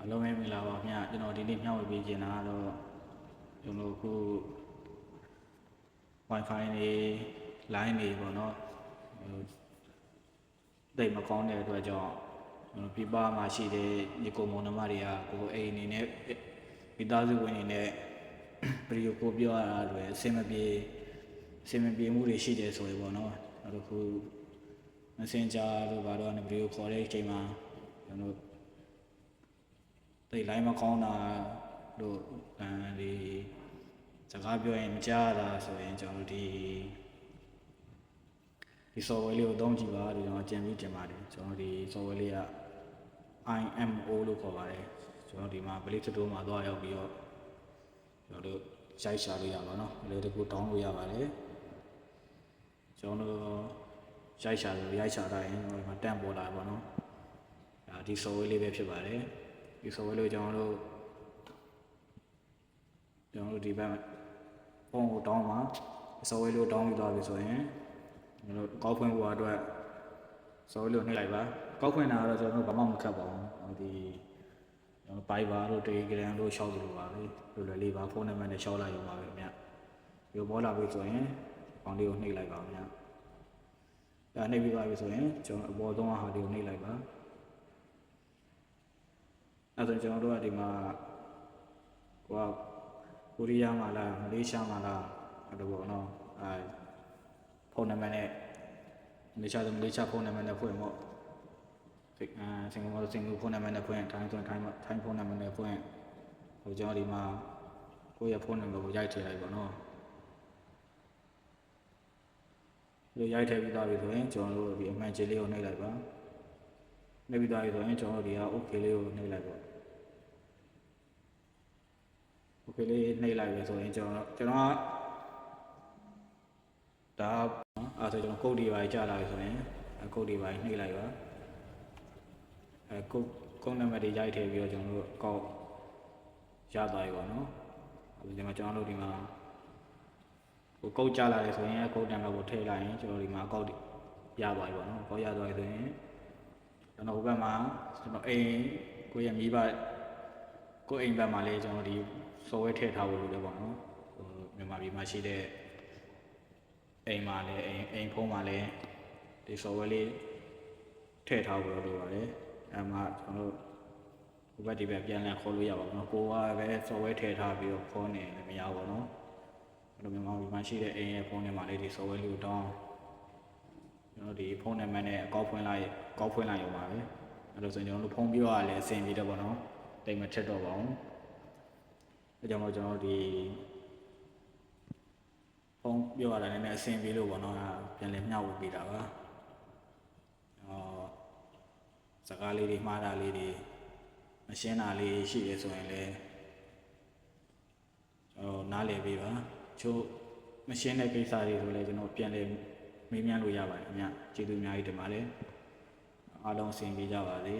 အလုံးမဲမင်္ဂလာပါခင်ဗျကျွန်တော်ဒီနေ့မျှဝေပေးချင်တာကတော့ကျွန်တော်ခု Wi-Fi နေ line နေပေါ့နော်တိတ်မကောင်းတဲ့အတွက်ကြောင့်ပြပမှာရှိတဲ့ညီကိုမောင်နှမတွေကကိုအိမ်အနေနဲ့မိသားစုဝင်နေနဲ့ဗီဒီယိုကိုပြောရတာတွေအဆင်မပြေမှုတွေရှိတယ်ဆိုရင်ပေါ့နော်အဲ့ဒါခု Messenger တို့ဘာလို့ဗီဒီယိုခေါ်တဲ့အချိန်မှာကျွန်တော်တိတ် line မကောင်းတာတို့ဒီစကားပြောရင်မကြားတာဆိုရင်ကျွန်တော်ဒီ software လေးကိုသုံးကြည့်ပါဒီတော့အကြံပြုတင်ပါတယ်ကျွန်တော်ဒီ software လေးက IMO လို့ခေါ်ပါတယ်ကျွန်တော်ဒီမှာ Play Store မှာသွားရောက်ပြီးတော့ကျွန်တော်တို့ရိုက်ရှာလို့ရပါတော့အလေးတကူ download ရပါတယ်ကျွန်တော်ရိုက်ရှာတိုင်းကျွန်တော်ဒီမှာတန့်ပေါ်လာပါတော့ဒီ software လေးပဲဖြစ်ပါတယ်ဒီ software လေးကျွန်တော်တို့ဒီဘက်ဖုန်းကို down မှာ software လေးကို down ပြီးသွားပြီဆိုရင်ကျွန်တော်ကောက်ဖွင့်ဖို့အတွက် software လေးကိုနှိပ်လိုက်ပါကောက်ဖွင့်တာတော့ကျွန်တော်တို့ဘာမှမခက်ပါဘူးဒီကျွန်တော် Viber တို့ Telegram တို့ရှောက်သလိုပါပဲလိုလွယ်လေးပါဖုန်းနံပါတ်နဲ့ရှောက်လိုက်ရုံပါပဲခင်ဗျဒီပေါ်လာပြီဆိုရင်ပေါင်လေးကိုနှိပ်လိုက်ပါခင်ဗျဒါနှိပ်ပြီးပါပြီဆိုရင်ကျွန်တော်အပေါ်ဆုံးဟာလေးကိုနှိပ်လိုက်ပါအဲ့ဒါကျွန်တော်တို့ကဒီမှာကိုရီးယားမှာလားမလေးရှားမှာလားအဲ့လိုပေါ့နော်ဖုန်းနံပါတ်နဲ့မလေးရှားဖုန်းနံပါတ်နဲ့ဖွင့်ပေါ့စင်ကာပူဖုန်းနံပါတ်နဲ့ဖွင့်ထိုင်းဖုန်းနံပါတ်နဲ့ဖွင့်ဟိုကျွန်တော်ဒီမှာကိုယ့်ရဲ့ဖုန်းနံပါတ်ကိုရိုက်ထည့်လိုက်ပေါ့နော်ဒီရိုက်ထည့်ပြီးသားပြီဆိုရင်ကျွန်တော်တို့ဒီအမှန်ကြီးလေးကိုနှိပ်လိုက်ပါနှိပ်ပြီးသားပြီဆိုရင်ကျွန်တော်တို့ဒီက OK လေးကိုနှိပ်လိုက်ပေါ့โอเคလေးနှိပ်လိုက်ပြီဆိုရင်ကျွန်တော်ကဒါအဲ့ဆိုကျွန်တော်ကုတ်ဒီပါကြာလာပြီဆိုရင်ကုတ်ဒီပါနှိပ်လိုက်ပါကုတ်နံပါတ်တွေရိုက်ထည့်ပြီးတော့ကျွန်တော်တို့ကောက်ရသွားပြီပေါ့နော်ဒီမှာကျွန်တော်တို့ဒီမှာကုတ်ကြာလာတယ်ဆိုရင်ကုတ်နံပါတ်ကိုထည့်လိုက်ရင်ကျွန်တော်ဒီမှာကောက်ရသွားပြီပေါ့နော်ကောက်ရသွားပြီဆိုရင်ကျွန်တော်ဟိုဘက်မှာကျွန်တော်အိမ်ကိုရဲ့မိဘကိုအိမ်ဘက်မှာလေးကျွန်တော်ဒီsoftware ထည့်ထားဖို့လိုတယ်ပေါ့နော်မြန်မာပြည်မှာရှိတဲ့အိမ်မှာလည်းအိမ်ဖုန်းမှာလည်းဒီ software လေးထည့်ထားဖို့လိုပါတယ်အဲ့မှာကျွန်တော်ဟိုဘက်ဒီဘက်ပြန်လည်ခေါ်လို့ရပါဘူးနော်ကိုကပဲ software ထည့်ထားပြီးတော့ခေါ်နေလည်းမရဘူးပေါ့နော်အဲ့လိုမြန်မာပြည်မှာရှိတဲ့အိမ်ရဲ့ဖုန်းထဲမှာလေးဒီ software လေးကိုတောင်းကျွန်တော်ဒီဖုန်းနံပါတ်နဲ့ကောက်ဖွင့်လိုက်ရုံပါပဲအဲ့လိုဆိုရင်ကျွန်တော်တို့ဖုန်းပြောရလည်းအဆင်ပြေတယ်ပေါ့နော်တိတ်မထက်တော့ပါဘူးအဲကြောင့်မို့ကျွန်တော်ဒီဖုန်းပြောရတာလည်းအဆင်ပြေလို့ပေါ့နော်ပြန်လည်မျှဝေပေးတာပါစကားလေးတွေမှားတာလေးတွေမရှင်းတာလေးရှိတယ်ဆိုရင်လည်းကျွန်တော်နားလည်ပေးပါချို့မရှင်းတဲ့ကိစ္စတွေဆိုလည်းကျွန်တော်ပြန်လည်မေးမြန်းလို့ရပါတယ်ခင်ဗျကျေးဇူးအများကြီးတင်ပါတယ်အားလုံးအဆင်ပြေကြပါစေ